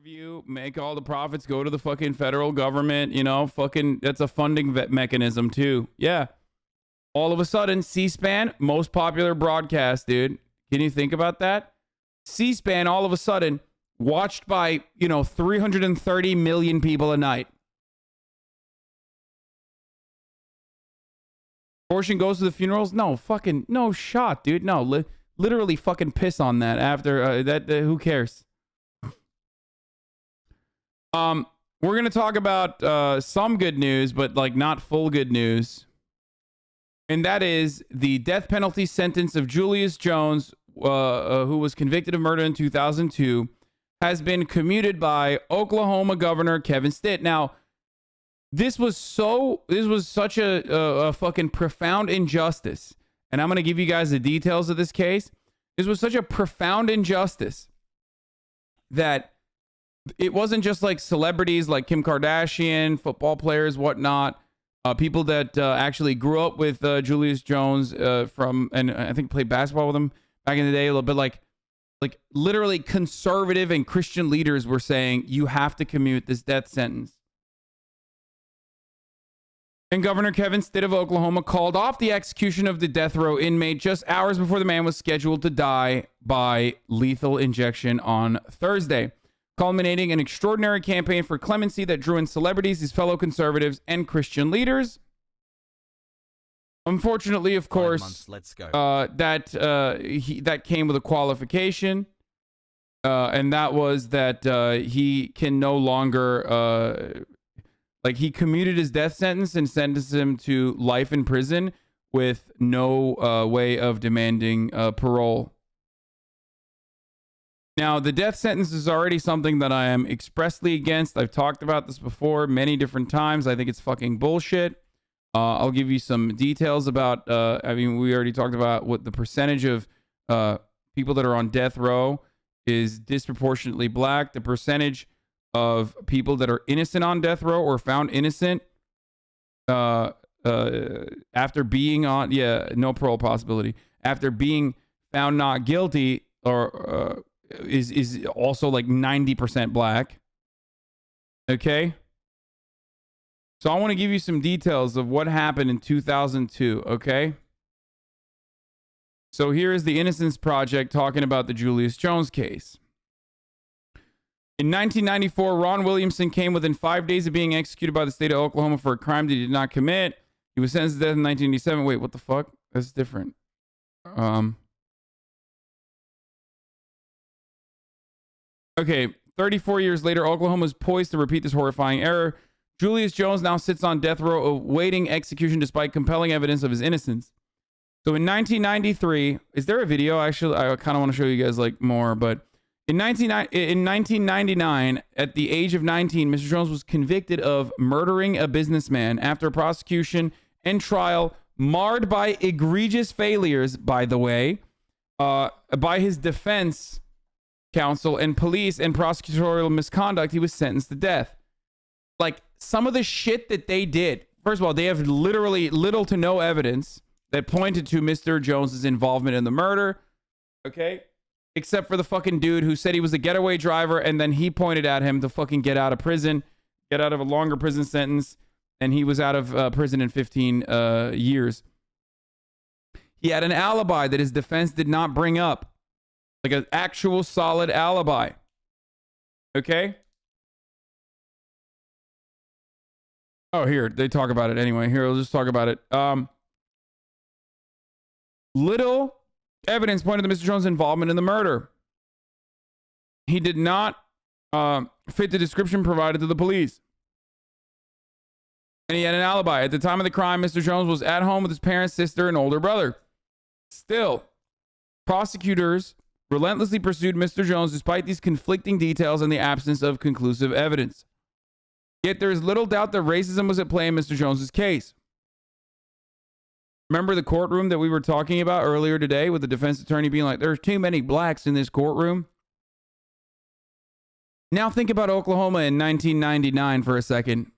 review, make all the profits go to the fucking federal government, you know, fucking, that's a funding mechanism too. Yeah. All of a sudden, C-SPAN, most popular broadcast, dude. Can you think about that? C-SPAN, all of a sudden, watched by, 330 million people a night. Portion goes to the funerals? No, fucking, no shot, dude. No, literally fucking piss on that after, who cares? We're going to talk about some good news, but like not full good news. And that is the death penalty sentence of Julius Jones, who was convicted of murder in 2002, has been commuted by Oklahoma Governor Kevin Stittt. Now, this was such a fucking profound injustice. And I'm going to give you guys the details of this case. This was such a profound injustice that it wasn't just like celebrities like Kim Kardashian, football players, whatnot. People that actually grew up with Julius Jones and I think played basketball with him back in the day a little bit, like literally conservative and Christian leaders were saying you have to commute this death sentence. And Governor Kevin Stittt of Oklahoma called off the execution of the death row inmate just hours before the man was scheduled to die by lethal injection on Thursday, culminating an extraordinary campaign for clemency that drew in celebrities, his fellow conservatives, and Christian leaders. Unfortunately, of course, that came with a qualification, and that was that he can no longer, he commuted his death sentence and sentenced him to life in prison with no way of demanding parole. Now, the death sentence is already something that I am expressly against. I've talked about this before many different times. I think it's fucking bullshit. I'll give you some details about, we already talked about what the percentage of people that are on death row is disproportionately black. The percentage of people that are innocent on death row or found innocent after being on, no parole possibility, after being found not guilty or is also like 90% black. Okay? So I want to give you some details of what happened in 2002, okay? So here is the Innocence Project talking about the Julius Jones case. In 1994, Ron Williamson came within 5 days of being executed by the state of Oklahoma for a crime that he did not commit. He was sentenced to death in 1987. Wait, what the fuck? That's different. Okay, 34 years later, Oklahoma is poised to repeat this horrifying error. Julius Jones now sits on death row awaiting execution despite compelling evidence of his innocence. So in 1993, is there a video? Actually, I kind of want to show you guys like more, but in 1999, at the age of 19, Mr. Jones was convicted of murdering a businessman after a prosecution and trial marred by egregious failures, by the way, by his defense counsel and police and prosecutorial misconduct. He was sentenced to death. Like, some of the shit that they did, first of all, they have literally little to no evidence that pointed to Mr. Jones's involvement in the murder, okay? Except for the fucking dude who said he was a getaway driver, and then he pointed at him to fucking get out of prison, get out of a longer prison sentence, and he was out of prison in 15 years. He had an alibi that his defense did not bring up, like an actual solid alibi, okay? Oh, here, they talk about it anyway. Here, I'll just talk about it. Little evidence pointed to Mr. Jones' involvement in the murder. He did not fit the description provided to the police. And he had an alibi. At the time of the crime, Mr. Jones was at home with his parents, sister, and older brother. Still, prosecutors relentlessly pursued Mr. Jones despite these conflicting details and the absence of conclusive evidence. Yet there is little doubt that racism was at play in Mr. Jones's case. Remember the courtroom that we were talking about earlier today with the defense attorney being like, there's too many blacks in this courtroom? Now think about Oklahoma in 1999 for a second.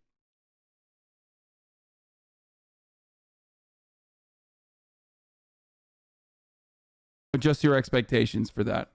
Adjust your expectations for that.